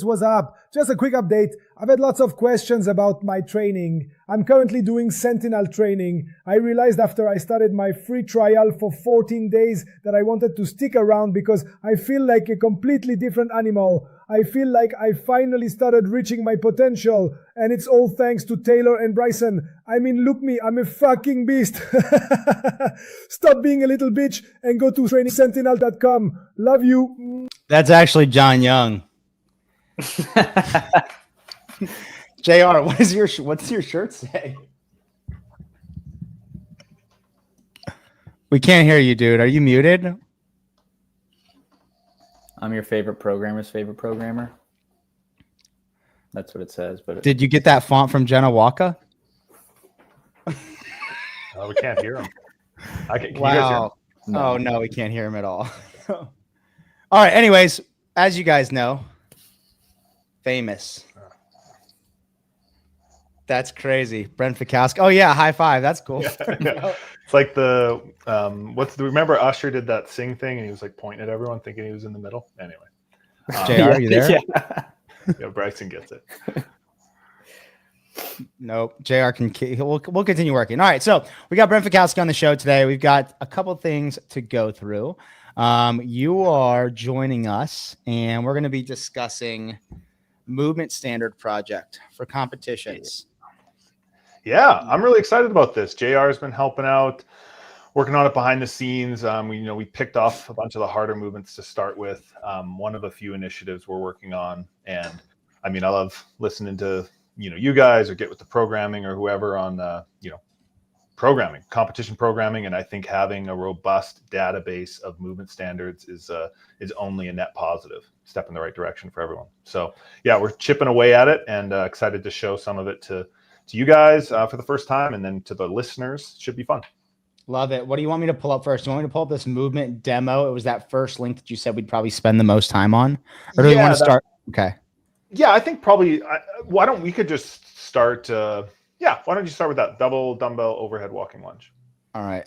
What's up? Just a quick update. I've had lots of questions about my training. I'm currently doing Sentinel training. I realized after I started my free trial for 14 days that I wanted to stick around because I feel like a completely different animal. I feel like I finally started reaching my potential, and it's all thanks to Taylor and Bryson. I mean, look me, I'm a fucking beast. Stop being a little bitch and go to trainingsentinel.com. Love you. That's actually John Young. JR, what's your shirt say? We can't hear you, dude. Are you muted? I'm your favorite programmer's favorite programmer. That's what it says. But did you get that font from Jenna Waka? We can't hear him. Can wow. You guys hear him? No. Oh no, we can't hear him at all. All right. Anyways, as you guys know, famous. That's crazy. Brent Fikowski. Oh yeah, high five. That's cool. Yeah. It's like the remember Usher did that sing thing and he was like pointing at everyone thinking he was in the middle. Anyway. JR, are you there? Yeah, Bryson gets it. Nope. JR we'll continue working. All right. So we got Brent Fikowski on the show today. We've got a couple things to go through. You are joining us and we're going to be discussing movement standard project for competitions. Yeah, I'm really excited about this. JR has been helping out, working on it behind the scenes. We picked off a bunch of the harder movements to start with. One of a few initiatives we're working on, and I mean, I love listening to you guys or get with the programming or whoever on programming, competition programming, and I think having a robust database of movement standards is only a net positive step in the right direction for everyone. So yeah, we're chipping away at it and excited to show some of it to you guys for the first time, and then to the listeners. Should be fun. Love it. What do you want me to pull up first? Do you want me to pull up this movement demo? It was that first link that you said we'd probably spend the most time on, or do we want to start? Okay. Yeah, I think probably. Why don't we could just start? Why don't you start with that double dumbbell overhead walking lunge? All right.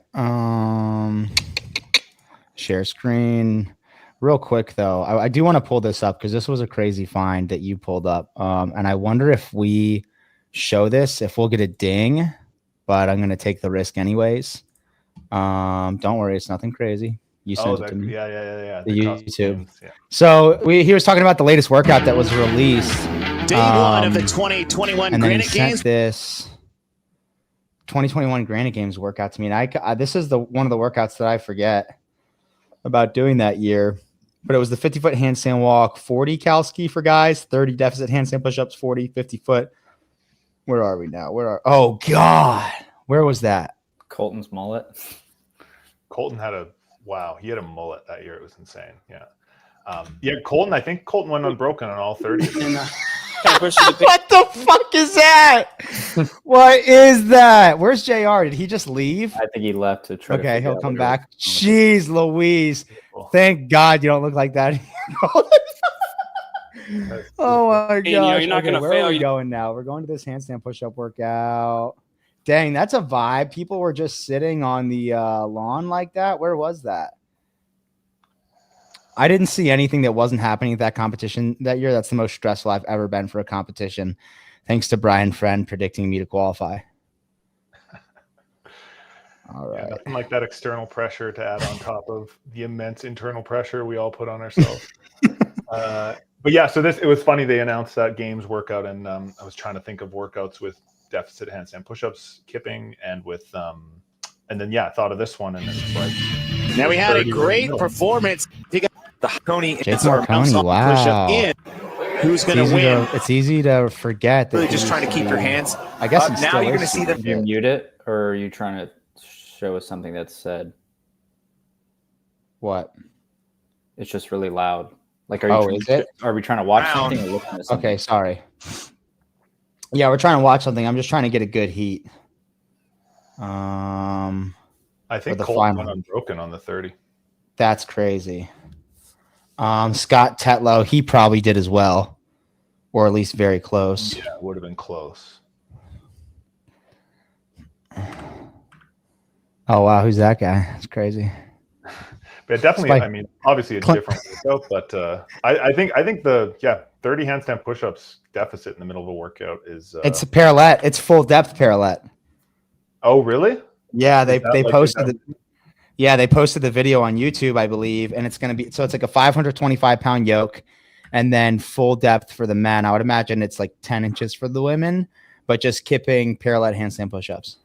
Share screen. Real quick though, I do want to pull this up because this was a crazy find that you pulled up. And I wonder if we show this, if we'll get a ding, but I'm going to take the risk anyways. Don't worry. It's nothing crazy. You sent it to me. Yeah. The YouTube. Yeah. So he was talking about the latest workout that was released. Day one of the 2021 Granite Games. This 2021 Granite Games workout to me, and this is one of the workouts that I forget about doing that year. But it was the 50-foot handstand walk, 40 Fikowski for guys, 30 deficit handstand push-ups, 40 50-foot. Where are we now? Oh God, where was that? Colton's mullet. Colton had he had a mullet that year. It was insane. Yeah. Colton, I think Colton went unbroken on all 30. What the fuck is that? What is that? Where's JR? Did he just leave? I think he left to try. Okay, he'll come back. Jeez Louise. Thank God you don't look like that. Oh my God. You're not going to fail. Where are we going now? We're going to this handstand push-up workout. Dang, that's a vibe. People were just sitting on the lawn like that. Where was that? I didn't see anything that wasn't happening at that competition that year. That's the most stressful I've ever been for a competition. Thanks to Brian Friend predicting me to qualify. All right. Nothing like that external pressure to add on top of the immense internal pressure we all put on ourselves. But yeah, so it was funny. They announced that games workout, and I was trying to think of workouts with deficit handstand push-ups, kipping, and with and then I thought of this one, and it's like now we had a great performance. He got the Coney wow. push-up in. Who's going to win? It's easy to forget that really just trying to keep your hands. I guess now you're going to see them. You mute it, or are you trying to show us something that's said? What? It's just really loud. Like, are we trying to watch something or looking at something? Okay, sorry. Yeah, we're trying to watch something. I'm just trying to get a good heat. I think Colton went unbroken on the 30. That's crazy. Scott Tetlow, he probably did as well, or at least very close. Yeah, it would have been close. Oh wow, who's that guy? That's crazy. But definitely, I mean, obviously a different workout, but I think the 30 handstand push-ups deficit in the middle of a workout is it's a parallel. It's full depth parallel. Oh, really? Yeah, they posted they posted the video on YouTube, I believe, and it's going to be so it's like a 525-pound yoke and then full depth for the men. I would imagine it's like 10 inches for the women, but just kipping parallel handstand push-ups.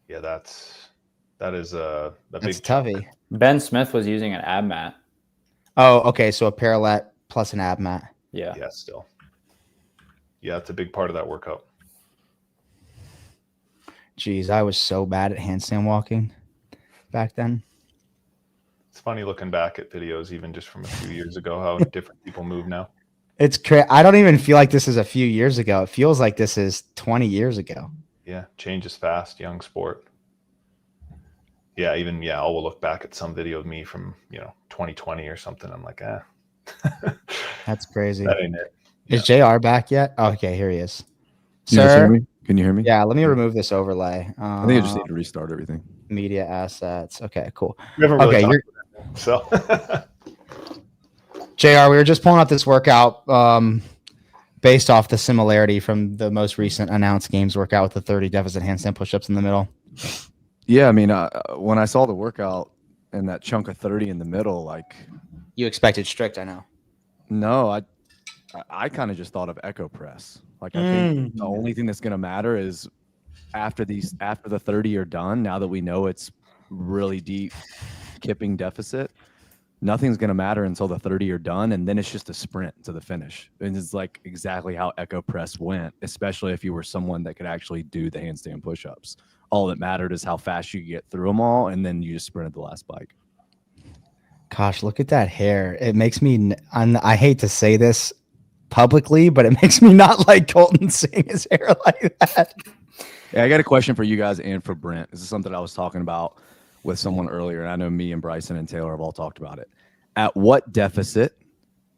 Yeah, that is a big toughie. Ben Smith was using an ab mat. Oh, okay, so a parallel plus an ab mat. Yeah. Yeah, still. Yeah, it's a big part of that workout. Jeez, I was so bad at handstand walking back then. It's funny looking back at videos, even just from a few years ago, how different people move now. It's I don't even feel like this is a few years ago. It feels like this is 20 years ago. Yeah, changes fast, young sport. Yeah, even I'll look back at some video of me from 2020 or something. I'm like, That's crazy. That ain't it. Is JR back yet? Oh, okay, here he is. Sir, can you hear me? Yeah, let me remove this overlay. I think I just need to restart everything. Media assets. Okay, cool. Really so JR, we were just pulling up this workout based off the similarity from the most recent announced games workout with the 30 deficit handstand push-ups in the middle. Yeah, I mean, when I saw the workout and that chunk of 30 in the middle, like you expected strict, I know. No, I kind of just thought of echo press. Like I think the only thing that's going to matter is after the 30 are done, now that we know it's really deep kipping deficit, nothing's going to matter until the 30 are done, and then it's just a sprint to the finish. And it's like exactly how echo press went, especially if you were someone that could actually do the handstand push-ups. All that mattered is how fast you get through them all, and then you just sprinted the last bike. Gosh, look at that hair. It makes me, I hate to say this publicly, but it makes me not like Colton seeing his hair like that. Yeah, I got a question for you guys and for Brent. This is something I was talking about with someone earlier, and I know me and Bryson and Taylor have all talked about it. At what deficit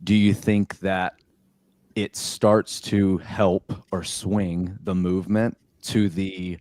do you think that it starts to help or swing the movement to the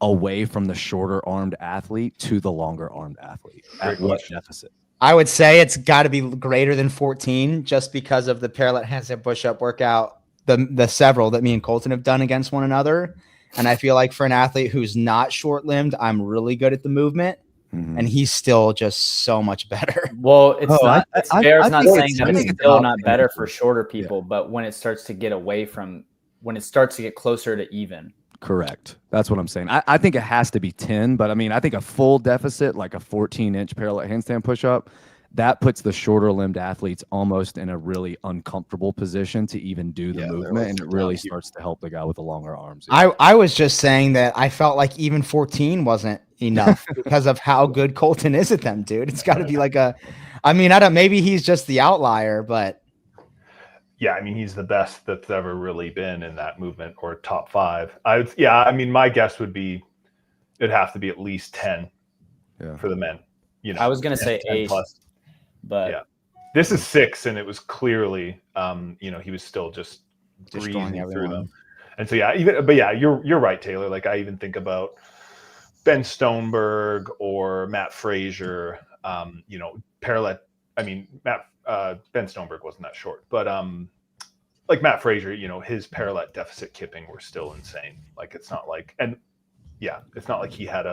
away from the shorter armed athlete to the longer armed athlete? At what deficit? I would say it's got to be greater than 14 just because of the parallel handstand push-up workout, the several that me and Colton have done against one another. And I feel like for an athlete who's not short-limbed, I'm really good at the movement. Mm-hmm. And he's still just so much better. Well, it's not saying that it's still not better for shorter people, but when it starts to get when it starts to get closer to even. Correct. That's what I'm saying. I think it has to be 10, but I mean, I think a full deficit, like a 14-inch parallel handstand push-up, that puts the shorter limbed athletes almost in a really uncomfortable position to even do the movement, and it really starts to help the guy with the longer arms. I was just saying that I felt like even 14 wasn't enough because of how good Colton is at them, dude. It's got to be like maybe he's just the outlier, but yeah, I mean, he's the best that's ever really been in that movement, or top 5. I mean, my guess would be it'd have to be at least 10 for the men. I was going to say 8 plus. But yeah, this is 6, and it was clearly, he was still just breezing through them. And so, you're right, Taylor. Like, I even think about Ben Stoneberg or Matt Frazier, parallel. I mean, Ben Stoneberg wasn't that short, but like Matt Frazier, his parallel deficit kipping were still insane. Like, it's not like he had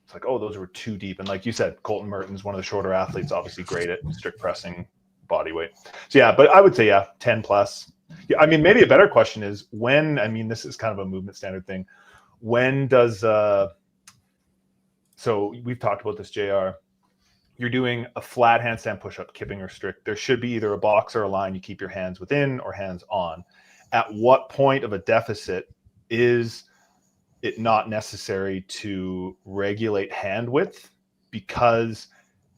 it's like, oh, those were too deep. And like you said, Colton Merton's one of the shorter athletes, obviously great at strict pressing body weight. So but I would say 10 plus. Yeah, I mean, maybe a better question is when. I mean, this is kind of a movement standard thing. When does so we've talked about this, JR. You're doing a flat handstand push-up, kipping or strict. There should be either a box or a line you keep your hands within or hands on. At what point of a deficit is it not necessary to regulate hand width? Because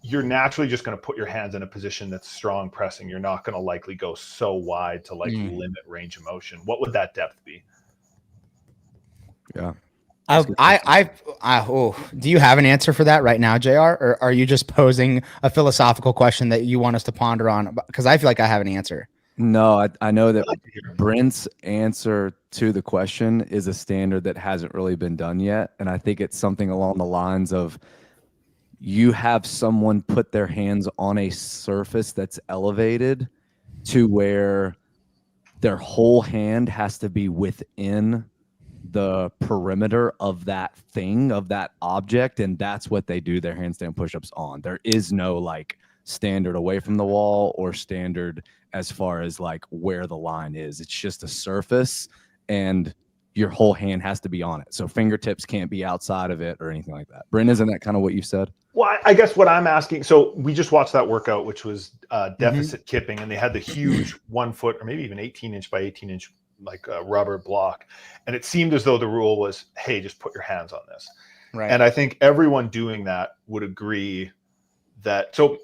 you're naturally just going to put your hands in a position that's strong pressing. You're not going to likely go so wide to limit range of motion. What would that depth be? Yeah. Do you have an answer for that right now, JR? Or are you just posing a philosophical question that you want us to ponder on? Because I feel like I have an answer. No, I know that Brent's answer to the question is a standard that hasn't really been done yet. And I think it's something along the lines of you have someone put their hands on a surface that's elevated to where their whole hand has to be within the perimeter of that thing, of that object, and that's what they do their handstand push-ups on. There is no like standard away from the wall or standard as far as like where the line is. It's just a surface, and your whole hand has to be on it. So fingertips can't be outside of it or anything like that. Bryn, isn't that kind of what you said? Well, I guess what I'm asking, so we just watched that workout, which was deficit kipping, and they had the huge 1 foot or maybe even 18-inch by 18-inch like rubber block. And it seemed as though the rule was, hey, just put your hands on this. Right. And I think everyone doing that would agree that, so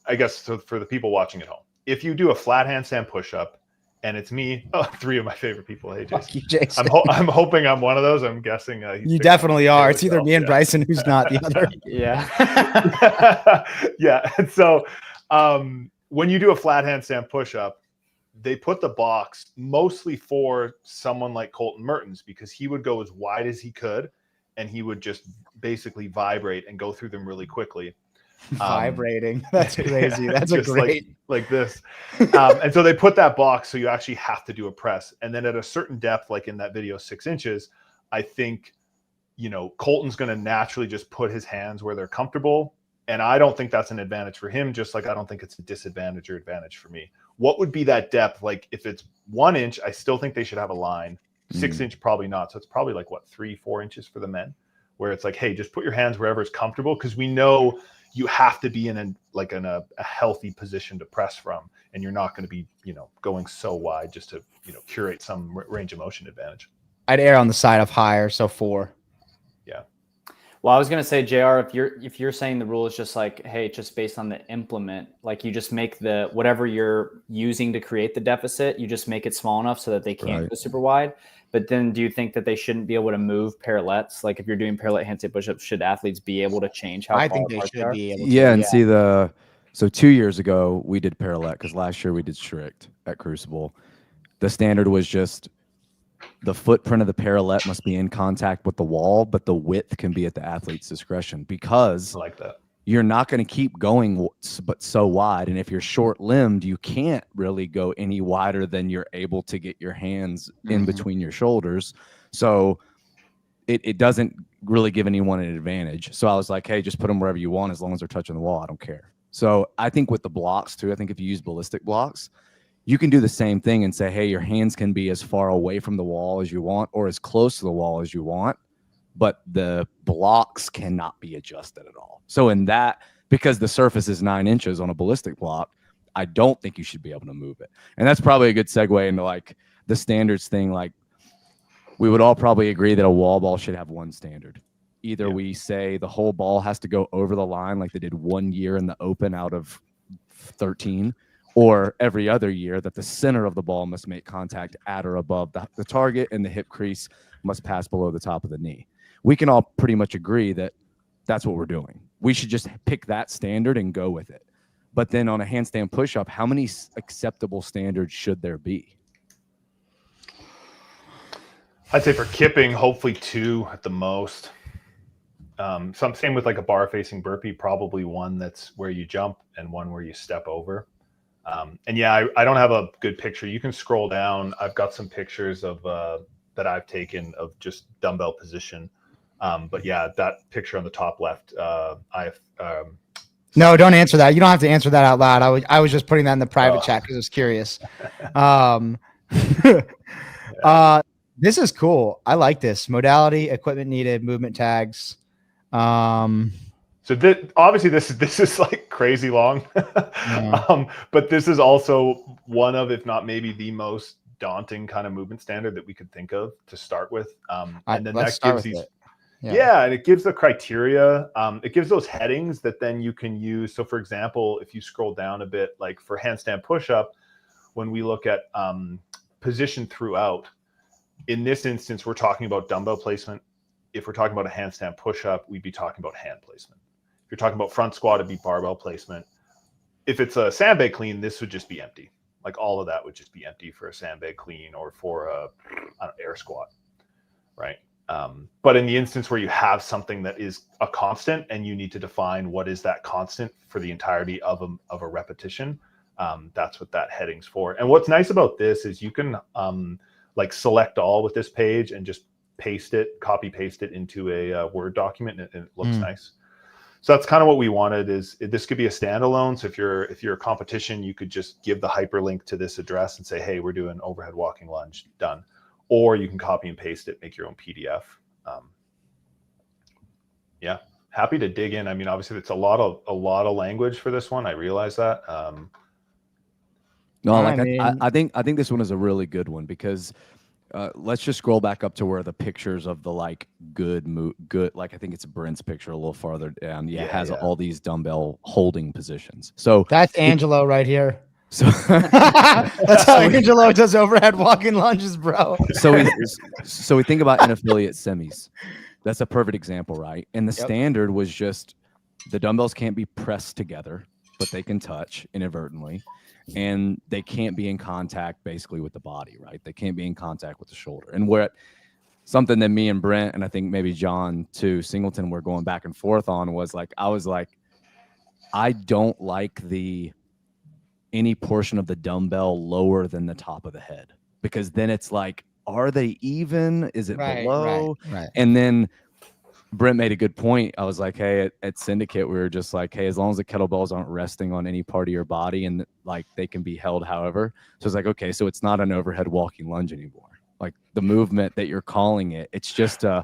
I guess so for the people watching at home, if you do a flat handstand push-up, and it's me, 3 of my favorite people. Hey, Jason. You, Jason. I'm hoping I'm one of those. I'm guessing. You definitely are. It's either me and Bryson who's not the other. Yeah. Yeah. And so when you do a flat handstand push-up, they put the box mostly for someone like Colton Mertens, because he would go as wide as he could, and he would just basically vibrate and go through them really quickly. Vibrating. That's crazy. Yeah, That's a great like this. And so they put that box so you actually have to do a press. And then at a certain depth, like in that video, 6 inches, I think, Colton's going to naturally just put his hands where they're comfortable. And I don't think that's an advantage for him, just like I don't think it's a disadvantage or advantage for me. What would be that depth? Like if it's 1 inch, I still think they should have a line. 6 inch, probably not. So it's probably like 3-4 inches for the men, where it's like, hey, just put your hands wherever it's comfortable, because we know you have to be in a healthy position to press from, and you're not going to be, going so wide just to, curate some range of motion advantage. I'd err on the side of higher, so 4. Yeah. Well, I was going to say, JR, if you're saying the rule is just like, hey, it's just based on the implement, like you just make the whatever you're using to create the deficit, you just make it small enough so that they can't go super wide. But then do you think that they shouldn't be able to move parallettes? Like if you're doing parallel handstand push-ups, should athletes be able to change how I far think they apart should be able to. Yeah, and see so 2 years ago we did parallel, because last year we did strict at Crucible. The standard was just the footprint of the parallel must be in contact with the wall, but the width can be at the athlete's discretion, because I like that. You're not going to keep going but so wide. And if you're short-limbed, you can't really go any wider than you're able to get your hands in between your shoulders. So it doesn't really give anyone an advantage. So I was like, hey, just put them wherever you want as long as they're touching the wall. I don't care. So I think with the blocks too, I think if you use ballistic blocks, you can do the same thing and say, hey, your hands can be as far away from the wall as you want or as close to the wall as you want, but the blocks cannot be adjusted at all. So in that, because the surface is 9 inches on a ballistic block, I don't think you should be able to move it. And that's probably a good segue into like the standards thing. Like we would all probably agree that a wall ball should have one standard. Either we say the whole ball has to go over the line like they did 1 year in the Open out of 13, or every other year that the center of the ball must make contact at or above the target, and the hip crease must pass below the top of the knee. We can all pretty much agree that that's what we're doing. We should just pick that standard and go with it. But then on a handstand push-up, how many acceptable standards should there be? I'd say for kipping, hopefully 2 at the most. Same with like a bar facing burpee, probably one that's where you jump and one where you step over. And yeah, I don't have a good picture. You can scroll down. I've got some pictures of that I've taken of just dumbbell position. But yeah, that picture on the top left, no, don't answer that. You don't have to answer that out loud. I was just putting that in the private chat because I was curious. This is cool. I like this. Modality, equipment needed, movement tags. So obviously this is like crazy long, but this is also one of, if not maybe the most daunting kind of movement standard that we could think of to start with. And then that gives these, and it gives the criteria. It gives those headings that then you can use. So for example, if you scroll down a bit, like for handstand push-up, when we look at position throughout, in this instance, we're talking about dumbbell placement. If we're talking about a handstand push-up, we'd be talking about hand placement. If you're talking about front squat, it'd be barbell placement. If it's a sandbag clean, this would just be empty. Like all of that would just be empty for a sandbag clean or for a air squat, right? But in the instance where you have something that is a constant and you need to define what is that constant for the entirety of a repetition, That's what that heading's for. And what's nice about this is you can like select all with this page and just copy paste it into a Word document, and it looks nice. So that's kind of what we wanted. Is this could be a standalone. So if you're a competition, you could just give the hyperlink to this address and say, hey, we're doing overhead walking lunge, done. Or you can copy and paste it, make your own PDF. Yeah, happy to dig in. I mean, obviously it's a lot of language for this one. I realize that. No, like I think this one is a really good one because let's just scroll back up to where the pictures of the like good, like I think it's Brent's picture a little farther down. Yeah, it has all these dumbbell holding positions. So that's Angelo right here. So that's how Angelo does overhead walking lunges, bro. So we think about in affiliate semis. That's a perfect example, right? And the standard was just the dumbbells can't be pressed together, but they can touch inadvertently. And they can't be in contact basically with the body, right? They can't be in contact with the shoulder. And where something that me and Brent, and I think maybe John too, Singleton, were going back and forth on was like, I don't like any portion of the dumbbell lower than the top of the head, because then it's like, are they even? Is it below? Right. And then Brent made a good point. I was like, hey, at Syndicate, we were just like, hey, as long as the kettlebells aren't resting on any part of your body and like they can be held however. So it's like, okay, so it's not an overhead walking lunge anymore. Like the movement that you're calling it, it's just a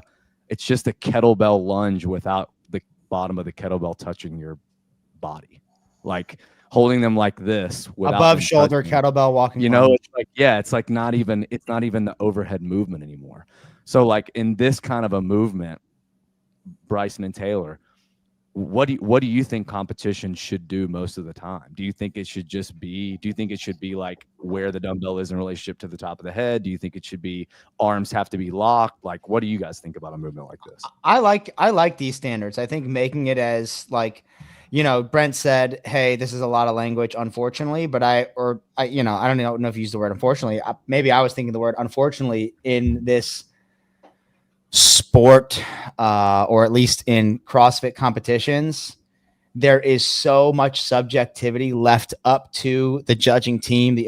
kettlebell lunge without the bottom of the kettlebell touching your body. Like holding them like this above shoulder kettlebell walking. You know, it's like, it's like not even the overhead movement anymore. So like in this kind of a movement, Bryson and Taylor, what do you think competition should do most of the time? Do you think it should be like where the dumbbell is in relationship to the top of the head? Do you think it should be arms have to be locked? Like, what do you guys think about a movement like this? I like these standards. I think making it as like, you know, Brent said, hey, this is a lot of language, unfortunately, but I don't know if you used the word unfortunately. Maybe I was thinking the word unfortunately in this sport, or at least in CrossFit competitions, there is so much subjectivity left up to the judging team, the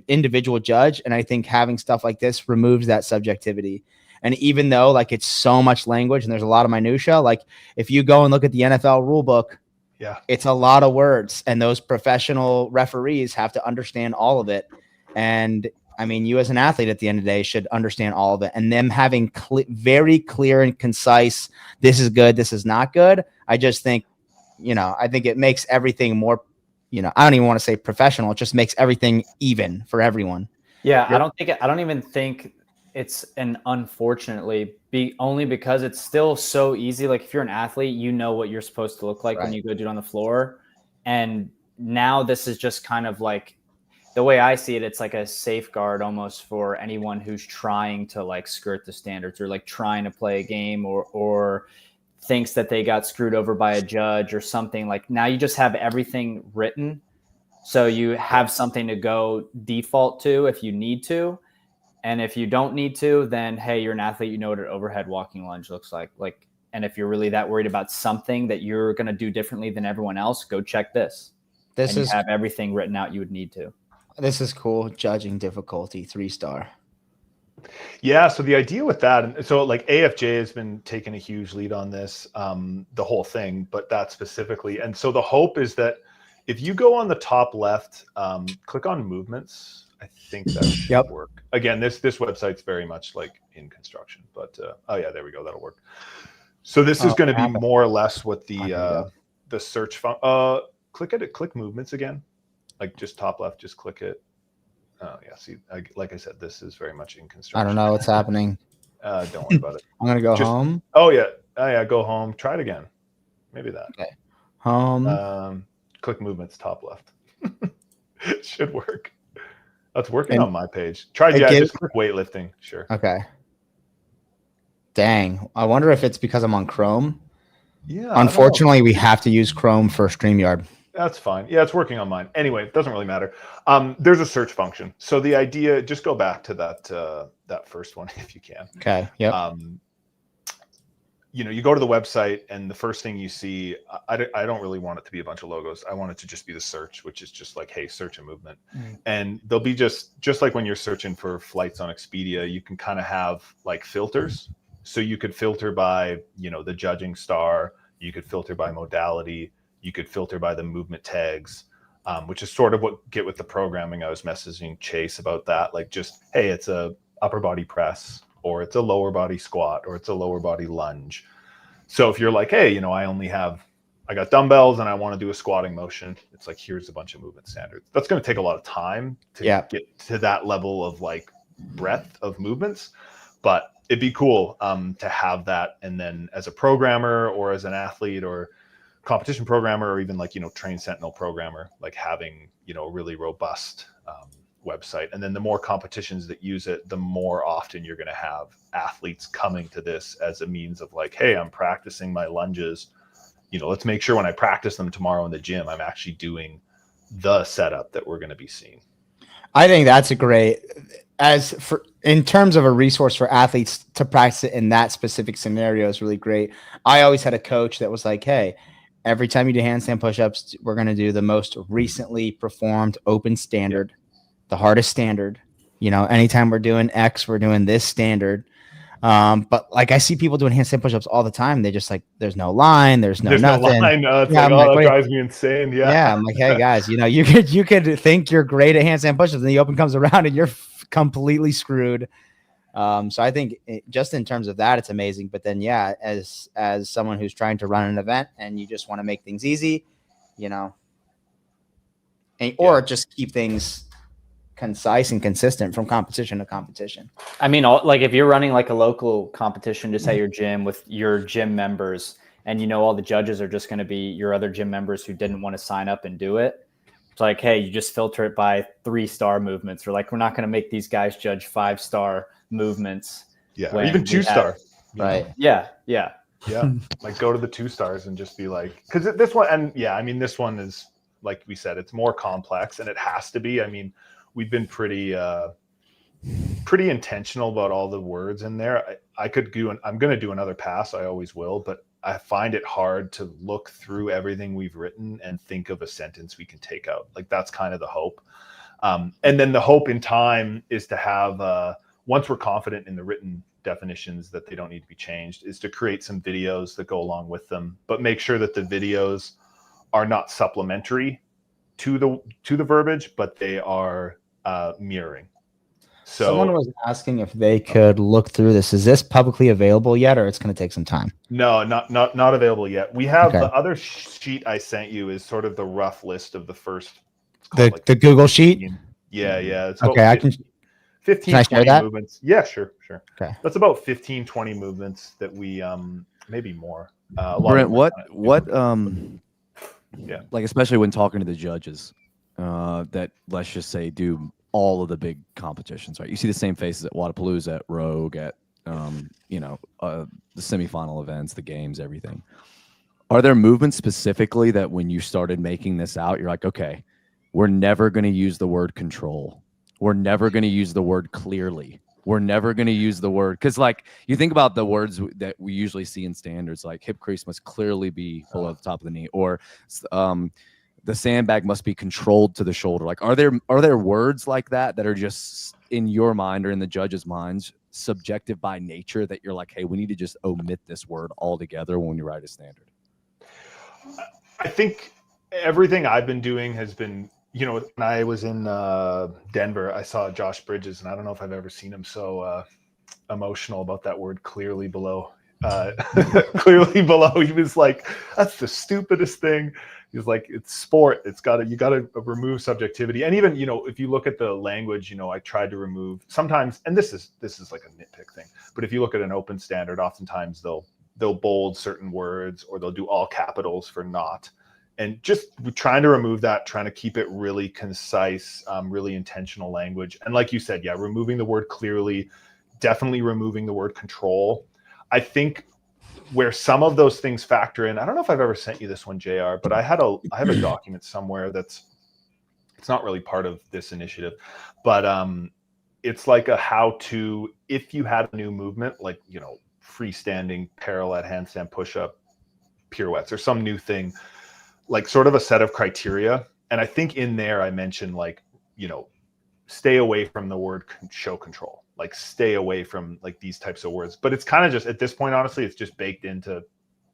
individual judge. And I think having stuff like this removes that subjectivity. And even though like it's so much language and there's a lot of minutia, like if you go and look at the NFL rule book, it's a lot of words, and those professional referees have to understand all of it. And I mean, you as an athlete at the end of the day should understand all of it, and them having very clear and concise, this is good, this is not good. I just think, I think it makes everything more, I don't even want to say professional. It just makes everything even for everyone. Yeah. Yep. I don't even think it's an unfortunately only because it's still so easy. Like if you're an athlete, you know what you're supposed to look like when you go do it on the floor. And now this is just kind of like, the way I see it, it's like a safeguard almost for anyone who's trying to like skirt the standards or like trying to play a game or thinks that they got screwed over by a judge or something. Like now you just have everything written. So you have something to go default to if you need to. And if you don't need to, then, hey, you're an athlete, you know what an overhead walking lunge looks like. And if you're really that worried about something that you're going to do differently than everyone else, go check this. You have everything written out you would need to. This is cool. Judging difficulty, 3-star. Yeah. So the idea with that, so like AFJ has been taking a huge lead on this, the whole thing, but that specifically. And so the hope is that if you go on the top left, click on movements, I think that should work. Again, this website's very much like in construction, but oh yeah, there we go. That'll work. So this is going to be more or less what the search function. Click movements again. Like just top left, just click it. Oh yeah, see, like I said, this is very much in construction. I don't know what's happening. Don't worry about it. I'm gonna go home. Oh yeah, go home. Try it again. Maybe that. Okay. Home. Click movements, top left. Should work. That's working on my page. Try just click weightlifting. Sure. Okay. Dang, I wonder if it's because I'm on Chrome. Yeah. Unfortunately, we have to use Chrome for StreamYard. That's fine. Yeah, it's working on mine. Anyway, it doesn't really matter. There's a search function. So the idea, just go back to that first one if you can. Okay. Yep. you go to the website and the first thing you see, I don't really want it to be a bunch of logos. I want it to just be the search, which is just like, hey, search a movement. And there'll be just like when you're searching for flights on Expedia, you can kind of have like filters. So you could filter by, the judging star, you could filter by modality, you could filter by the movement tags, which is sort of what get with the programming. I was messaging Chase about that. Like just, hey, it's a upper body press, or it's a lower body squat, or it's a lower body lunge. So if you're like, hey, I got dumbbells and I want to do a squatting motion, it's like, here's a bunch of movement standards. That's going to take a lot of time to get to that level of like breadth of movements, but it'd be cool to have that. And then as a programmer or as an athlete or competition programmer, or even like, train sentinel programmer, like having, a really robust website. And then the more competitions that use it, the more often you're going to have athletes coming to this as a means of like, hey, I'm practicing my lunges. Let's make sure when I practice them tomorrow in the gym, I'm actually doing the setup that we're going to be seeing. I think that's a great, in terms of a resource for athletes to practice it in that specific scenario is really great. I always had a coach that was like, hey, every time you do handstand push-ups, we're going to do the most recently performed open standard, the hardest standard. Anytime we're doing X, we're doing this standard. But like I see people doing handstand push-ups all the time. They just like, there's no line, there's nothing. No line. That drives me insane. Yeah. I'm like, hey guys, you could think you're great at handstand push-ups, and the open comes around and you're completely screwed. So I think just in terms of that, it's amazing. But then, as someone who's trying to run an event and you just want to make things easy, or just keep things concise and consistent from competition to competition. I mean, like if you're running like a local competition just at your gym with your gym members, and all the judges are just going to be your other gym members who didn't want to sign up and do it. It's like, hey, you just filter it by 3-star movements. We're like, we're not going to make these guys judge 5-star movements. Yeah, or even 2-star. Right. Yeah. Like go to the 2 stars and just be like, because this one, and this one is, like we said, it's more complex, and it has to be. I mean, we've been pretty intentional about all the words in there. I'm going to do another pass. I always will, but I find it hard to look through everything we've written and think of a sentence we can take out. Like that's kind of the hope. And then the hope in time is to have, once we're confident in the written definitions that they don't need to be changed, is to create some videos that go along with them, but make sure that the videos are not supplementary to the verbiage, but they are mirroring. So someone was asking if they could look through this. Is this publicly available yet, or it's going to take some time? No, not available yet. We have the other sheet I sent you is sort of the rough list of the first. The Google sheet. Yeah. It's okay. 15, 20 that? movements. Yeah, sure. Okay. That's about 15, 20 movements that we maybe more. Brent, like especially when talking to the judges, that let's just say do all of the big competitions, right? You see the same faces at Wadapalooza, at Rogue, at the semifinal events, the games, everything. Are there movements specifically that when you started making this out, you're like, okay, we're never going to use the word control. We're never going to use the word clearly. We're never going to use the word, because like you think about the words that we usually see in standards, like hip crease must clearly be below the top of the knee, or the sandbag must be controlled to the shoulder. Like, are there words like that are just in your mind or in the judges' minds subjective by nature that you're like, hey, we need to just omit this word altogether when you write a standard? I think everything I've been doing has been, when I was in Denver, I saw Josh Bridges, and I don't know if I've ever seen him so emotional about that word clearly below. Clearly below. He was like, that's the stupidest thing. He's like, it's sport. You gotta remove subjectivity. And even, if you look at the language, I tried to remove sometimes, and this is like a nitpick thing, but if you look at an open standard, oftentimes they'll bold certain words, or they'll do all capitals for not. And just trying to remove that, trying to keep it really concise, really intentional language. And like you said, removing the word clearly, definitely removing the word control. I think where some of those things factor in, I don't know if I've ever sent you this one, JR, but I have a document somewhere it's not really part of this initiative, but it's like a how to, if you had a new movement, like, freestanding parallel handstand push-up pirouettes or some new thing, like sort of a set of criteria. And I think in there I mentioned, like, you know, stay away from the word show control, like stay away from like these types of words. But it's kind of just at this point, honestly, it's just baked into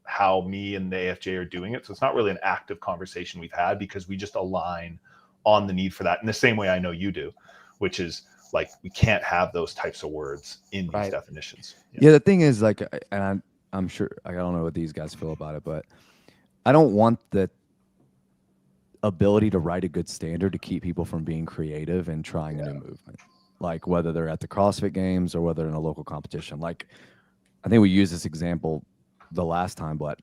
how me and the AFJ are doing it. So it's not really an active conversation we've had, because we just align on the need for that in the same way I know you do, which is like, we can't have those types of words in these definitions. Yeah, the thing is, like, and I'm sure, I don't know what these guys feel about it, but I don't want the ability to write a good standard to keep people from being creative and trying a new movement. Like whether they're at the CrossFit Games or whether in a local competition. Like, I think we used this example the last time, but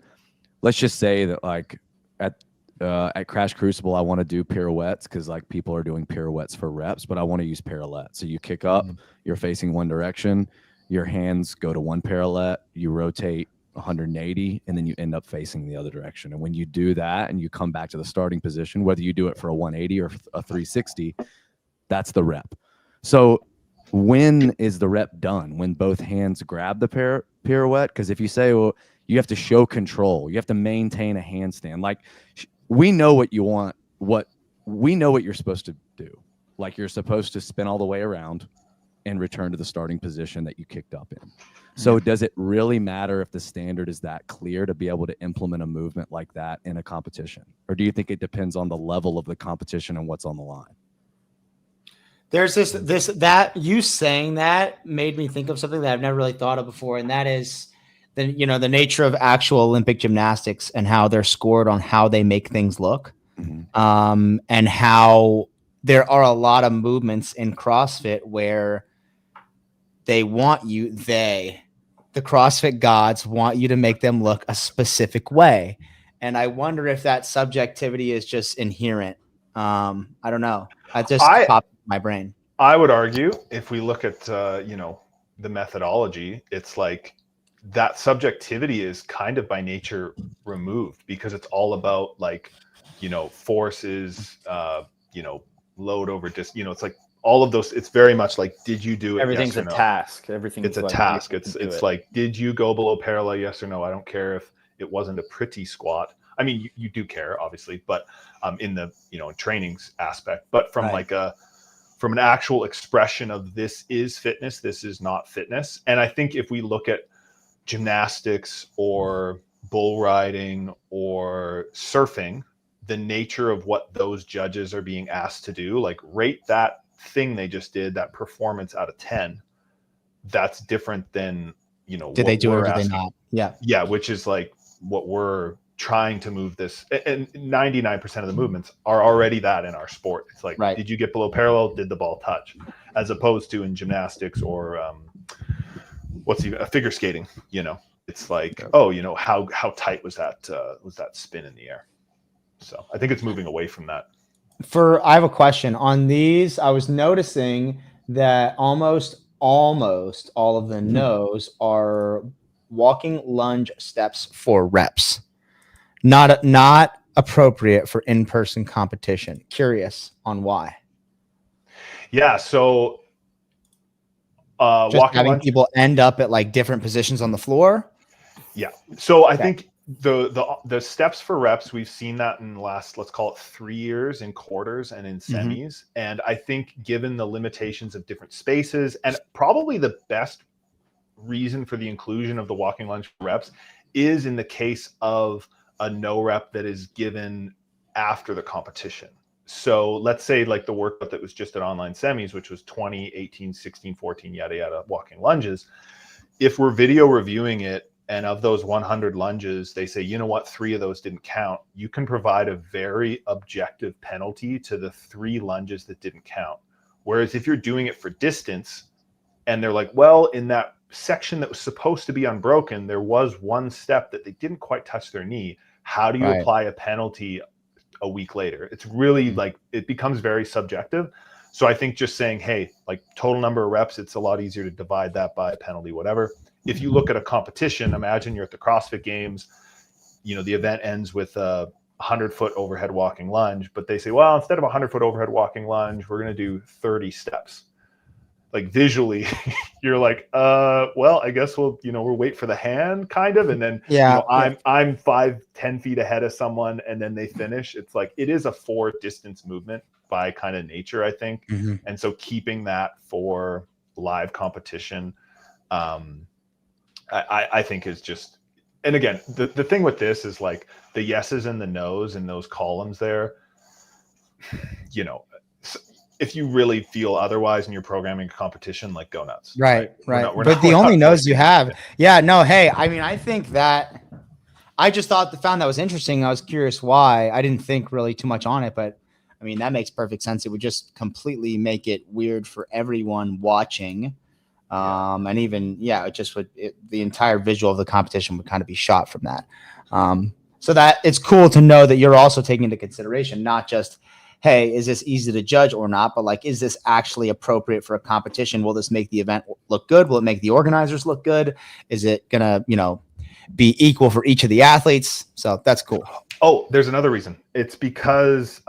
let's just say that like at Crash Crucible, I want to do pirouettes because like people are doing pirouettes for reps, but I want to use parallel. So you kick up, you're facing one direction, your hands go to one parallel, you rotate 180, and then you end up facing the other direction. And when you do that and you come back to the starting position, whether you do it for a 180 or a 360, that's the rep. So when is the rep done? When both hands grab the pirouette? Because if you say, well, you have to show control, you have to maintain a handstand. Like, we know what you want, we know what you're supposed to do. Like, you're supposed to spin all the way around and return to the starting position that you kicked up in. So does it really matter if the standard is that clear to be able to implement a movement like that in a competition? Or do you think it depends on the level of the competition and what's on the line? There's that you saying that made me think of something that I've never really thought of before. And that is the nature of actual Olympic gymnastics and how they're scored on how they make things look. And how there are a lot of movements in CrossFit where they want you, the CrossFit gods want you to make them look a specific way. And I wonder if that subjectivity is just inherent. I don't know. I just popped in my brain. I would argue if we look at, the methodology, it's like that subjectivity is kind of by nature removed, because it's all about like, forces, load over it's like all of those. It's very much like, did you do it? Everything's yes or a no? task. Everything's a like, task. It's like, did you go below parallel? Yes or no? I don't care if it wasn't a pretty squat. I mean, you do care, obviously, but in the trainings aspect. But from from an actual expression of this is fitness, this is not fitness. And I think if we look at gymnastics or bull riding or surfing, the nature of what those judges are being asked to do, like rate that thing they just did, that performance out of 10, that's different than, did they do it or did they not? Yeah, which is like what we're trying to move this. And 99% of the movements are already that in our sport. It's like, did you get below parallel? Did the ball touch? As opposed to in gymnastics or figure skating, it's like, how tight was that spin in the air? So I think it's moving away from that. I have a question on these. I was noticing that almost all of the no's are walking lunge steps for reps, not appropriate for in-person competition. Curious on why. Yeah. So just having people end up at like different positions on the floor. Yeah. So I think the steps for reps, we've seen that in the last, let's call it 3 years, in quarters and in semis. And I think given the limitations of different spaces, and probably the best reason for the inclusion of the walking lunge reps is in the case of a no rep that is given after the competition. So let's say like the workout that was just at online semis, which was 20, 18, 16, 14, yada, yada, walking lunges. If we're video reviewing it, and of those 100 lunges, they say, you know what, 3 of those didn't count. You can provide a very objective penalty to the 3 lunges that didn't count. Whereas if you're doing it for distance and they're like, well, in that section that was supposed to be unbroken, there was one step that they didn't quite touch their knee. How do you apply a penalty a week later? It's really like, it becomes very subjective. So I think just saying, hey, like total number of reps, it's a lot easier to divide that by a penalty, whatever. If you look at a competition, imagine you're at the CrossFit Games, the event ends with a 100-foot overhead walking lunge, but they say, well, instead of a 100-foot overhead walking lunge, we're going to do 30 steps. Like visually, you're like, well, I guess we'll wait for the hand kind of. And then, I'm 5-10 feet ahead of someone and then they finish. It's like, it is a 4 distance movement by kind of nature, I think. And so keeping that for live competition, I think is just, and again, the thing with this is like the yeses and the nos in those columns there, if you really feel otherwise and you're programming a competition, like go nuts. Right. We're But the only no's you have. Yeah. Yeah, no, hey, I mean, I think that I just found that was interesting. I was curious why. I didn't think really too much on it, but I mean, that makes perfect sense. It would just completely make it weird for everyone watching. And even, it just would, the entire visual of the competition would kind of be shot from that. So that it's cool to know that you're also taking into consideration, not just, hey, is this easy to judge or not? But like, is this actually appropriate for a competition? Will this make the event look good? Will it make the organizers look good? Is it going to, be equal for each of the athletes? So that's cool. Oh, there's another reason. It's because,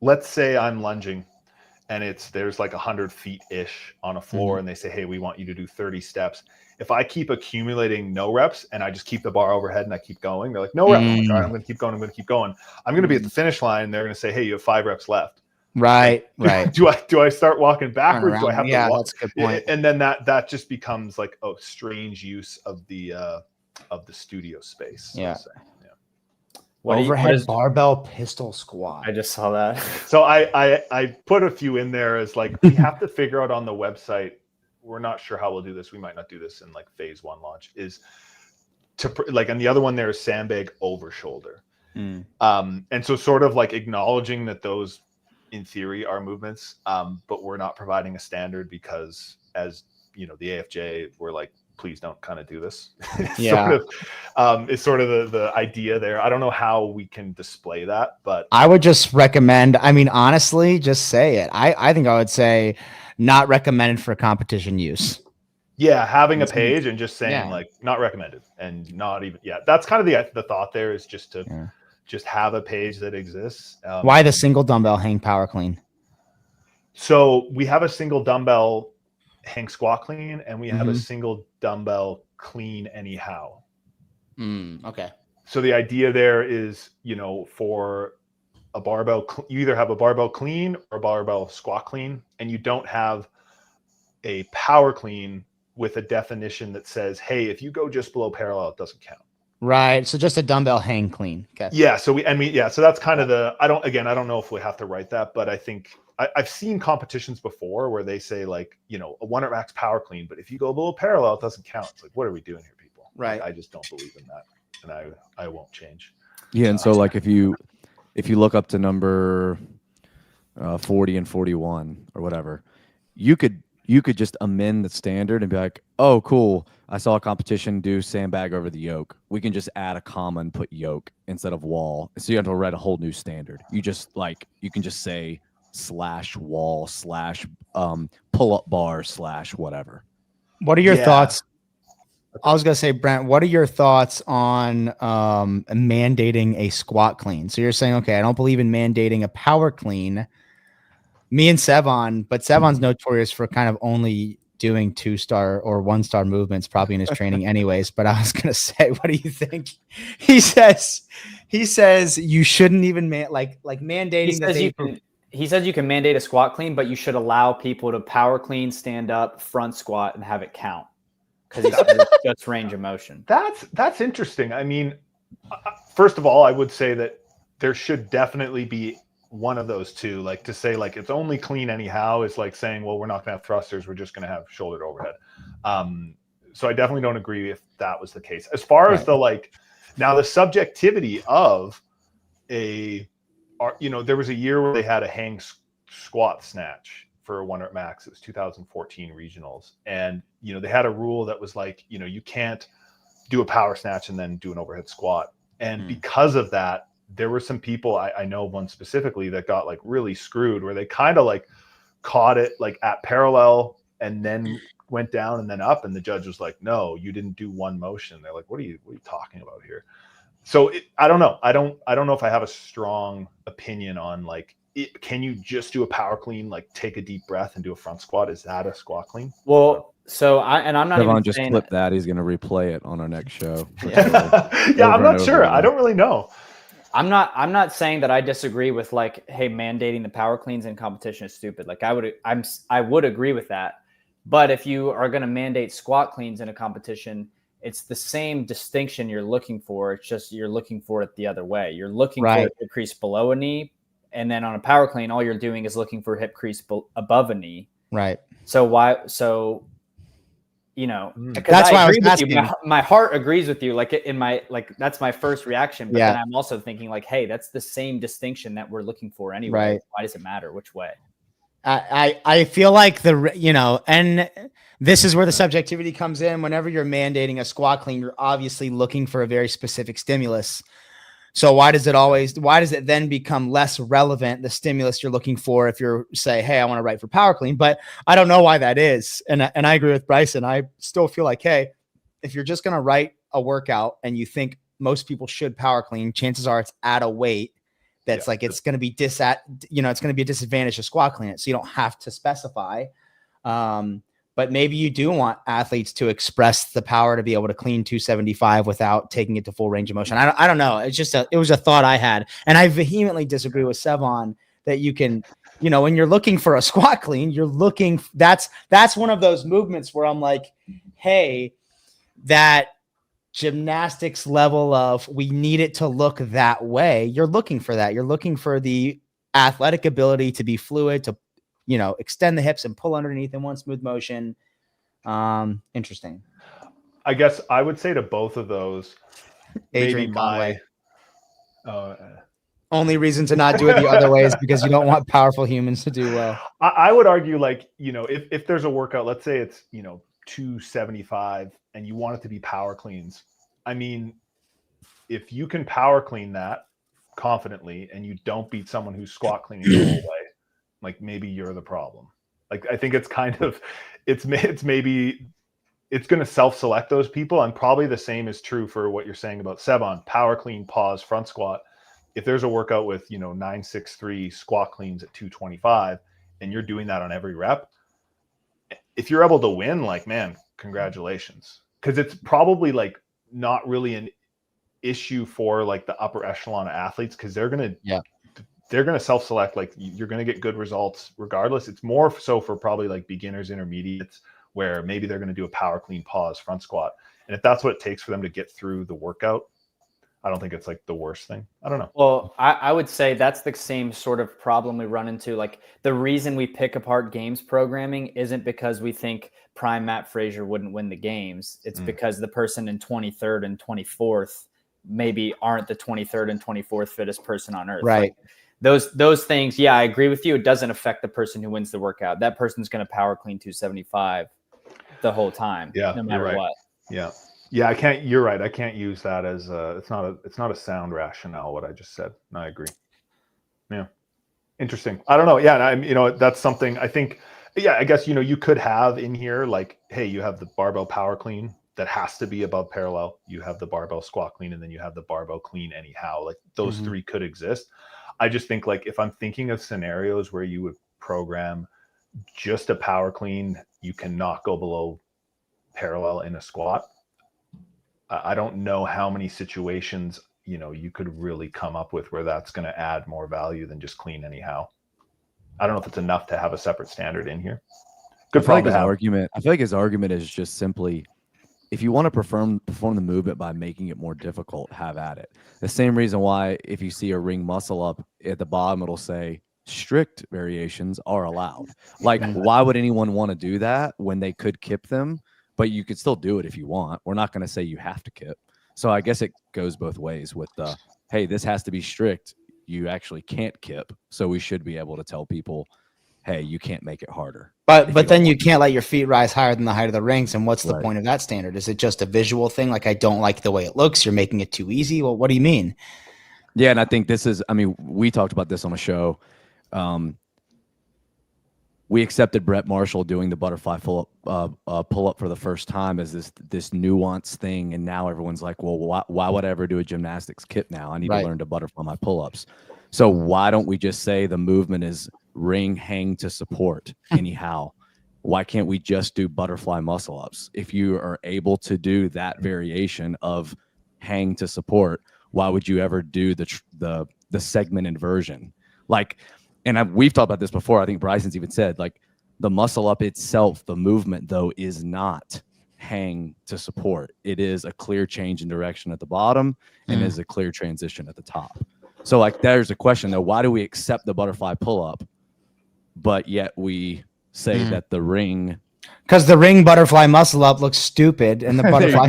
let's say I'm lunging and there's like 100 feet ish on a floor and they say, hey, we want you to do 30 steps. If I keep accumulating no reps and I just keep the bar overhead and I keep going, they're like, no reps. I'm like, all right, I'm going to keep going. I'm going to keep going. I'm going to be at the finish line. And they're going to say, hey, you have 5 reps left. Right. Do I start walking backwards? Do I have to walk? That's a good point. And then that just becomes like a strange use of the studio space. Yeah. Overhead barbell pistol squat. I just saw that. So I put a few in there as like, we have to figure out on the website. We're not sure how we'll do this. We might not do this in like phase 1 launch, is to like, and the other one there is sandbag over shoulder. And so sort of like acknowledging that those in theory are movements, but we're not providing a standard because as the AFJ, we're like, please don't kind of do this. It's sort of the idea there. I don't know how we can display that, but I would just recommend, I mean, honestly, just say it. I think I would say not recommended for competition use. Yeah, having a page and just saying like not recommended and not even that's kind of the thought there is just to just have a page that exists. Why the single dumbbell hang power clean? So we have a single dumbbell hang squat clean and we have a single dumbbell clean anyhow. Okay. So the idea there is, for a barbell, you either have a barbell clean or a barbell squat clean, and you don't have a power clean with a definition that says, hey, if you go just below parallel, it doesn't count. Right. So just a dumbbell hang clean. Okay. Yeah. So so that's kind of I don't know if we have to write that, but I think I've seen competitions before where they say like, a 1 rep max power clean, but if you go below parallel, it doesn't count. It's like, what are we doing here, people? Right. I just don't believe in that. And I won't change. Yeah. And so like, if you look up to number 40 and 41 or whatever, you could just amend the standard and be like, oh, cool, I saw a competition do sandbag over the yoke. We can just add a comma and put yoke instead of wall. So you have to write a whole new standard. You can just say /wall / pull-up bar / whatever. What are your thoughts? I was going to say, Brent, what are your thoughts on mandating a squat clean? So you're saying, okay, I don't believe in mandating a power clean. Me and Sevon, but Sevon's notorious for kind of only doing 2-star or 1-star movements probably in his training anyways. But I was going to say, what do you think? He says you shouldn't even mandating He says you can mandate a squat clean, but you should allow people to power clean, stand up, front squat, and have it count. Because it's just range of motion. That's interesting. I mean, first of all, I would say that there should definitely be one of those two. Like to say like it's only clean anyhow is like saying, well, we're not going to have thrusters. We're just going to have shoulder to overhead. So I definitely don't agree if that was the case. As far as now the subjectivity of there was a year where they had a hang squat snatch for a 1 rep max. It was 2014 regionals. And, they had a rule that was like, you can't do a power snatch and then do an overhead squat. And because of that, there were some people, I know one specifically that got like really screwed where they kind of like caught it like at parallel and then went down and then up. And the judge was like, no, you didn't do one motion. They're like, what are you talking about here? So I don't know. I don't know if I have a strong opinion on like, can you just do a power clean, like take a deep breath and do a front squat? Is that a squat clean? Well, So I'm not Devon even just saying clipped that. He's going to replay it on our next show. Yeah, I'm not sure. I don't really know. I'm not saying that I disagree with like, hey, mandating the power cleans in competition is stupid. Like I would agree with that. But if you are going to mandate squat cleans in a competition, it's the same distinction you're looking for. It's just you're looking for it the other way. You're looking for a hip crease below a knee, and then on a power clean, all you're doing is looking for hip crease above a knee. Right. So why? So that's why I was asking. My heart agrees with you. Like that's my first reaction. But then I'm also thinking like, hey, that's the same distinction that we're looking for anyway. Right. Why does it matter which way? I feel like and this is where the subjectivity comes in. Whenever you're mandating a squat clean, you're obviously looking for a very specific stimulus. So why does it then become less relevant, the stimulus you're looking for, if you're say, hey, I want to write for power clean? But I don't know why that is. And I agree with Bryson. I still feel like, hey, if you're just going to write a workout and you think most people should power clean, chances are it's at a weight that's it's going to be it's going to be a disadvantage to squat clean it. So you don't have to specify. But maybe you do want athletes to express the power to be able to clean 275 without taking it to full range of motion. I don't know. It's just it was a thought I had. And I vehemently disagree with Sevon that you can, when you're looking for a squat clean, you're looking, that's one of those movements where I'm like, hey, that gymnastics level of we need it to look that way. You're looking for that. You're looking for the athletic ability to be fluid, to extend the hips and pull underneath in one smooth motion. Interesting. I guess I would say to both of those, Adrian Conway. Only reason to not do it the other way is because you don't want powerful humans to do well. I would argue if there's a workout, let's say it's 275 and you want it to be power cleans. I mean, if you can power clean that confidently and you don't beat someone who's squat cleaning the whole way, like maybe you're the problem. Like I think it's kind of it's maybe it's going to self-select those people, and probably the same is true for what you're saying about Sevon, power clean, pause, front squat. If there's a workout with 963 squat cleans at 225 and you're doing that on every rep, if you're able to win, like, man, congratulations. Because it's probably like not really an issue for like the upper echelon of athletes, because they're going to self-select. Like you're going to get good results regardless. It's more so for probably like beginners, intermediates, where maybe they're going to do a power clean, pause, front squat. And if that's what it takes for them to get through the workout, I don't think it's like the worst thing. I don't know. Well, I would say that's the same sort of problem we run into. Like the reason we pick apart games programming isn't because we think prime Matt Frazier wouldn't win the games. It's because the person in 23rd and 24th maybe aren't the 23rd and 24th fittest person on earth. Right. Like, those things. Yeah, I agree with you. It doesn't affect the person who wins the workout. That person's going to power clean 275 the whole time. Yeah, no matter right. what. Yeah. Yeah, I can't. You're right. I can't use that as it's not a sound rationale. What I just said. No, I agree. Yeah, interesting. I don't know. Yeah, that's something I think. Yeah, I guess you could have in here like, hey, you have the barbell power clean that has to be above parallel. You have the barbell squat clean, and then you have the barbell clean anyhow. Like those three could exist. I just think like if I'm thinking of scenarios where you would program just a power clean, you cannot go below parallel in a squat. I don't know how many situations, you could really come up with where that's going to add more value than just clean anyhow. I don't know if it's enough to have a separate standard in here. Good problem to have. I feel like his argument is just simply, if you want to perform the movement by making it more difficult, have at it. The same reason why if you see a ring muscle up at the bottom, it'll say strict variations are allowed. Like, why would anyone want to do that when they could kip them? But you could still do it if you want. We're not going to say you have to kip. So I guess it goes both ways with the, hey, this has to be strict. You actually can't kip. So we should be able to tell people, hey, you can't make it harder. But then you can't let your feet rise higher than the height of the rings. And what's the point of that standard? Is it just a visual thing? Like, I don't like the way it looks. You're making it too easy. Well, what do you mean? Yeah. And I think we talked about this on a show. We accepted Brett Marshall doing the butterfly pull up for the first time as this nuanced thing, and now everyone's like, well, why would I ever do a gymnastics kit now? I need to learn to butterfly my pull-ups. So why don't we just say the movement is ring hang to support anyhow? Why can't we just do butterfly muscle ups? If you are able to do that variation of hang to support, why would you ever do the segment inversion? Like, and we've talked about this before. I think Bryson's even said, like, the muscle up itself, the movement though, is not hang to support. It is a clear change in direction at the bottom and is a clear transition at the top. So like, there's a question though, why do we accept the butterfly pull up, but yet we say that the ring, because the ring butterfly muscle up looks stupid and the butterfly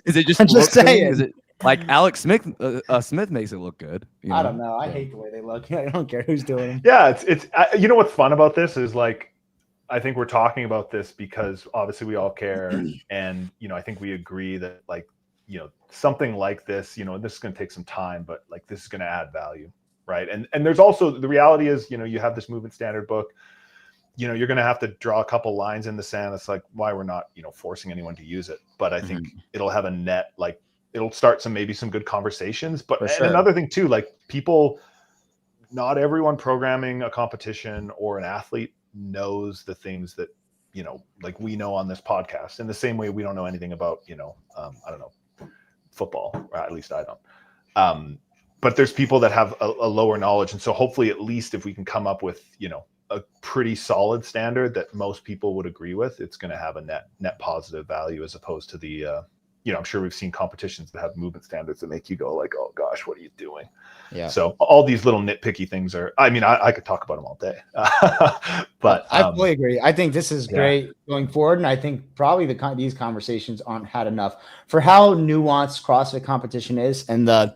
is it just I'm just saying. Is it like Alex Smith makes it look good? I don't know. I hate the way they look. I don't care who's doing them. Yeah, it's you know what's fun about this is, like, I think we're talking about this because obviously we all care, and I think we agree that, like, something like this, this is going to take some time, but like this is going to add value, right? And there's also the reality is, you have this movement standard book. You're going to have to draw a couple lines in the sand. It's like why we're not, forcing anyone to use it. But I think it'll have a net, like it'll start maybe some good conversations. But and another thing too, like people, not everyone programming a competition or an athlete knows the things that, like we know on this podcast, in the same way we don't know anything about, I don't know, football, or at least I don't. But there's people that have a lower knowledge. And so hopefully at least if we can come up with, a pretty solid standard that most people would agree with, it's going to have a net positive value, as opposed to the, I'm sure we've seen competitions that have movement standards that make you go like, oh gosh, what are you doing? Yeah. So all these little nitpicky things are, I mean, I could talk about them all day, but I fully agree. I think this is great going forward. And I think probably these conversations aren't had enough for how nuanced CrossFit competition is. And I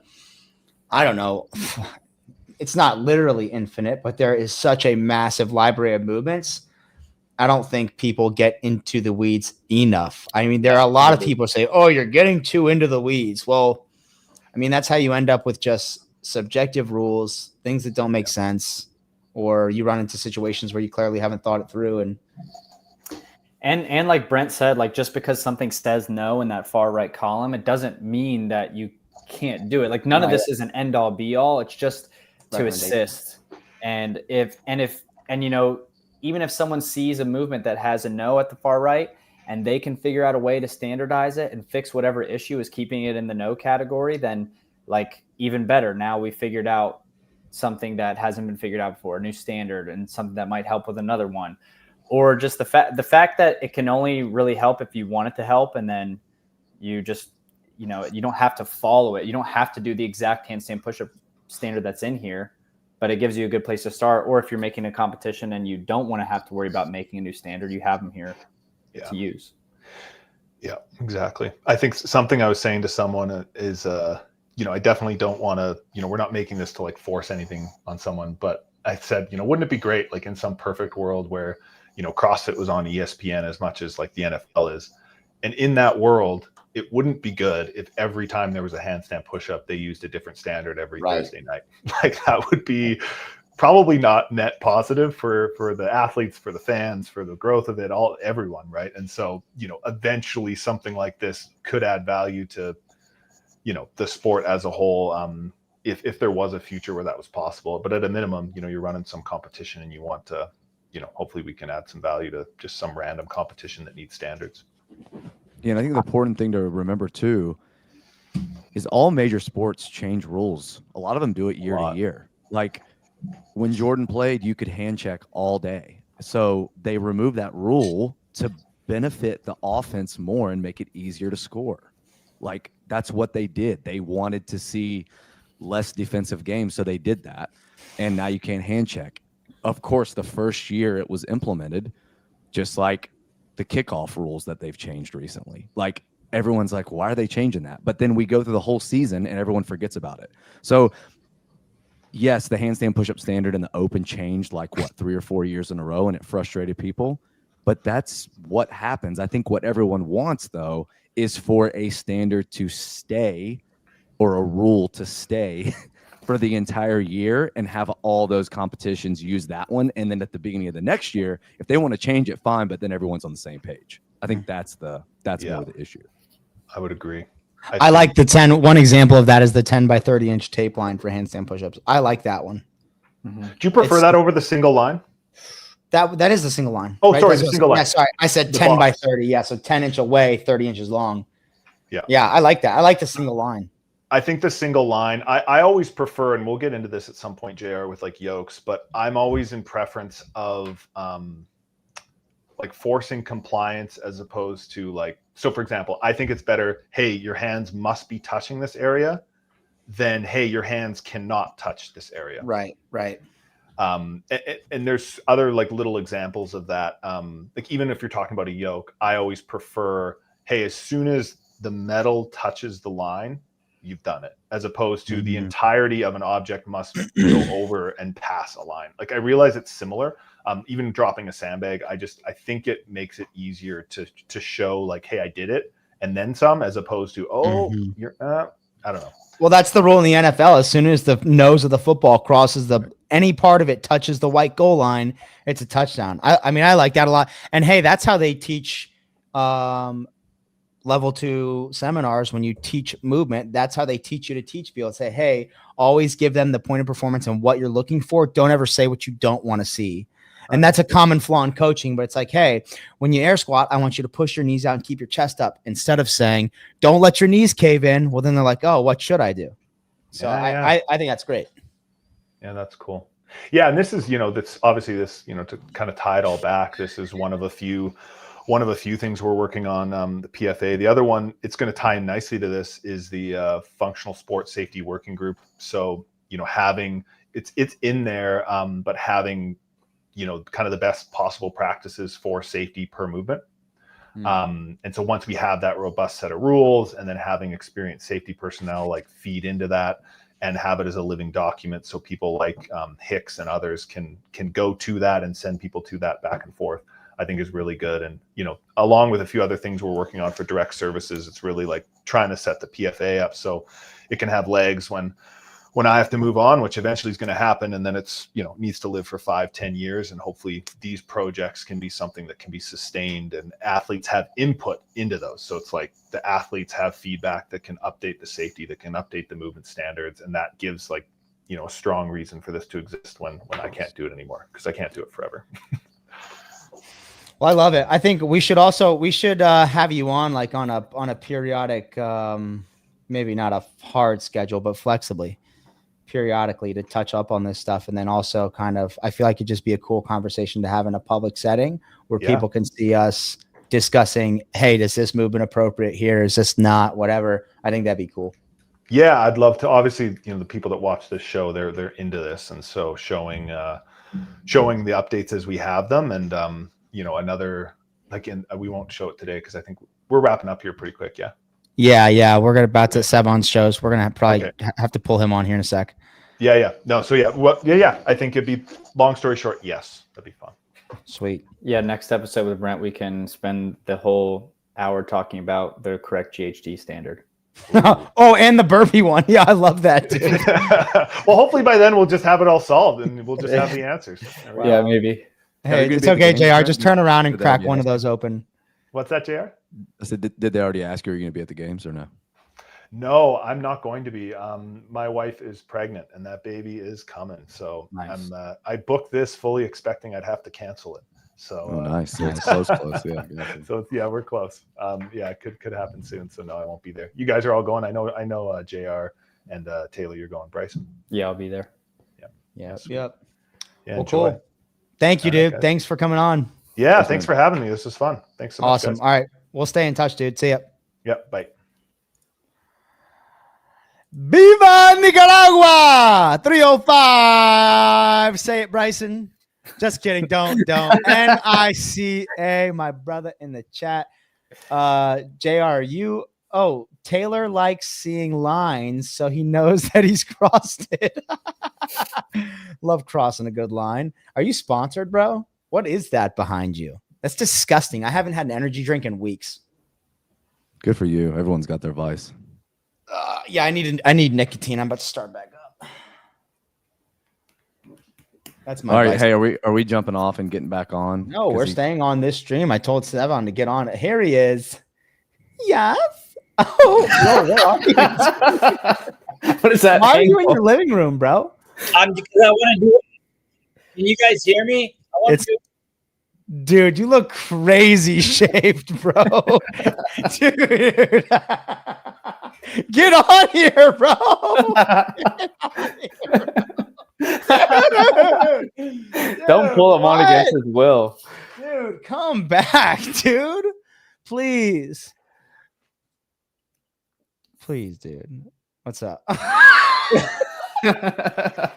don't know, it's not literally infinite, but there is such a massive library of movements. I don't think people get into the weeds enough. I mean, there are a lot of people say, oh, you're getting too into the weeds. Well, I mean, that's how you end up with just subjective rules, things that don't make sense, or you run into situations where you clearly haven't thought it through. And like Brent said, like just because something says no in that far right column, it doesn't mean that you can't do it. Like none of this is an end all be all. It's just to assist. And even if someone sees a movement that has a no at the far right and they can figure out a way to standardize it and fix whatever issue is keeping it in the no category, then like even better. Now we figured out something that hasn't been figured out before, a new standard, and something that might help with another one. Or just the fact that it can only really help if you want it to help, and then you just, you don't have to follow it. You don't have to do the exact handstand push-up standard that's in here, but it gives you a good place to start. Or if you're making a competition and you don't want to have to worry about making a new standard, you have them here to use. Yeah, exactly. I think something I was saying to someone is, I definitely don't want to, we're not making this to like force anything on someone, but I said, wouldn't it be great, like in some perfect world where, CrossFit was on ESPN as much as like the NFL is. And in that world, it wouldn't be good if every time there was a handstand push-up, they used a different standard every Thursday night. Like that would be probably not net positive for the athletes, for the fans, for the growth of it, everyone, right? And so, eventually something like this could add value to, the sport as a whole, if there was a future where that was possible. But at a minimum, you're running some competition and you want to, hopefully we can add some value to just some random competition that needs standards. Yeah, and I think the important thing to remember too is all major sports change rules. A lot of them do it year to year. Like when Jordan played, you could hand check all day. So they removed that rule to benefit the offense more and make it easier to score. Like that's what they did. They wanted to see less defensive games, so they did that. And now you can't hand check. Of course, the first year it was implemented, just like the kickoff rules that they've changed recently. Like everyone's like, why are they changing that? But then we go through the whole season and everyone forgets about it. So yes, the handstand push-up standard and the open changed like 3 or 4 years in a row, and it frustrated people. But that's what happens. I think what everyone wants though is for a standard to stay, or a rule to stay for the entire year, and have all those competitions use that one. And then at the beginning of the next year, if they want to change it, fine, but then everyone's on the same page. I think that's more the issue. I would agree. I like the 10. One example of that is the 10 by 30 inch tape line for handstand push-ups. I like that one. Do you prefer that over the single line? That is the single line. Oh, right? sorry, That's the single line. Yeah, sorry. I said The 10 by box. 30. Yeah, so 10 inch away, 30 inches long. Yeah. Yeah, I like that. I like the single line. I think the single line, I always prefer, and we'll get into this at some point, JR, with like yokes, but I'm always in preference of like forcing compliance as opposed to like, so for example, I think it's better, hey, your hands must be touching this area, than hey, your hands cannot touch this area. Right. And there's other like little examples of that. Like even if you're talking about a yoke, I always prefer, hey, as soon as the metal touches the line, you've done it, as opposed to the entirety of an object must go over and pass a line. Like I realize it's similar. Even dropping a sandbag, I think it makes it easier to show like, hey, I did it, and then some, as opposed to, you're I don't know. Well, that's the rule in the NFL. As soon as the nose of the football crosses any part of it touches the white goal line, it's a touchdown. I mean, I like that a lot. And hey, that's how they teach level 2 seminars. When you teach movement, that's how they teach you to teach people. Say, hey, always give them the point of performance and what you're looking for. Don't ever say what you don't want to see. And that's a common flaw in coaching, but it's like, hey, when you air squat, I want you to push your knees out and keep your chest up, instead of saying, don't let your knees cave in. Well, then they're like, oh, what should I do? So I think that's great. Yeah, that's cool. Yeah. And this is, that's obviously this, to kind of tie it all back, this is one of a few things we're working on, the PFA. The other one, it's going to tie in nicely to this, is the functional sports safety working group. So, having it's in there, but having, kind of the best possible practices for safety per movement. And so once we have that robust set of rules, and then having experienced safety personnel like feed into that and have it as a living document, so people like Hicks and others can go to that and send people to that back and forth, I think is really good. And, along with a few other things we're working on for direct services, it's really like trying to set the PFA up so it can have legs when I have to move on, which eventually is going to happen. And then it's, needs to live for 5-10 years. And hopefully these projects can be something that can be sustained, and athletes have input into those. So it's like the athletes have feedback that can update the safety, that can update the movement standards. And that gives like, a strong reason for this to exist when I can't do it anymore, because I can't do it forever. Well, I love it. I think we should have you on like on a periodic, maybe not a hard schedule, but flexibly, periodically, to touch up on this stuff. And then also kind of, I feel like it'd just be a cool conversation to have in a public setting where people can see us discussing, hey, does this movement appropriate here? Is this not? Whatever. I think that'd be cool. Yeah, I'd love to. Obviously, the people that watch this show, they're into this. And so showing the updates as we have them. And, another, like, we won't show it today because I think we're wrapping up here pretty quick. Yeah. Yeah. We're about to Sevon's shows. We're going to have to pull him on here in a sec. Yeah. No. So I think it'd be, long story short, yes, that'd be fun. Sweet. Yeah. Next episode with Brent, we can spend the whole hour talking about the correct GHD standard. Oh, and the burpee one. Yeah, I love that, dude. Well, hopefully by then we'll just have it all solved and we'll just have the answers. Yeah, maybe. Hey, it's okay, JR. Just turn around and crack one of those open. What's that, JR? I said, did they already ask you, are you going to be at the games or no? No, I'm not going to be. My wife is pregnant and that baby is coming. So nice. I booked this fully expecting I'd have to cancel it. So nice. Yeah, it's close. Yeah. So we're close. It could happen soon. So no, I won't be there. You guys are all going. I know JR and Taylor, you're going. Bryson. Yeah, I'll be there. Yep. Yeah. Well, cool. Thank you, dude. Right, thanks for coming on. Yeah, thanks for having me. This was fun. Thanks so much. Awesome. Guys. All right. We'll stay in touch, dude. See ya. Yep. Bye. Viva Nicaragua! 305. Say it, Bryson. Just kidding. Don't. NICA, my brother in the chat. JR, Taylor likes seeing lines, so he knows that he's crossed it. Love crossing a good line. Are you sponsored, bro? What is that behind you? That's disgusting. I haven't had an energy drink in weeks. Good for you. Everyone's got their vice. Yeah, I need nicotine. I'm about to start back up. That's my. All right. vice. Hey, are we jumping off and getting back on? No, we're staying on this stream. I told Sevon to get on it. Here he is. Yes. Oh, what is that? Why are you in your living room, bro? Because I want to do it. Can you guys hear me? Dude, you look crazy shaped, bro. Dude. Get on here, bro. Don't pull him on against his will. Dude, come back, dude. Please. Please, dude. What's up?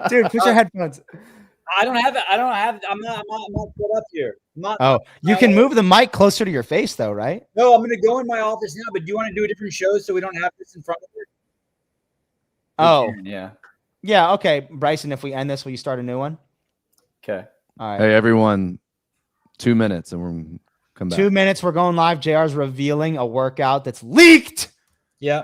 Dude, put your headphones. I don't have it. I'm not put up here. You can move the mic closer to your face, though, right? No, I'm going to go in my office now, but do you want to do a different show so we don't have this in front of it? Oh, Yeah. yeah. Okay. Bryson, if we end this, will you start a new one? Okay. All right. Hey, everyone, 2 minutes and we're come back. 2 minutes. We're going live. JR's revealing a workout that's leaked. Yeah.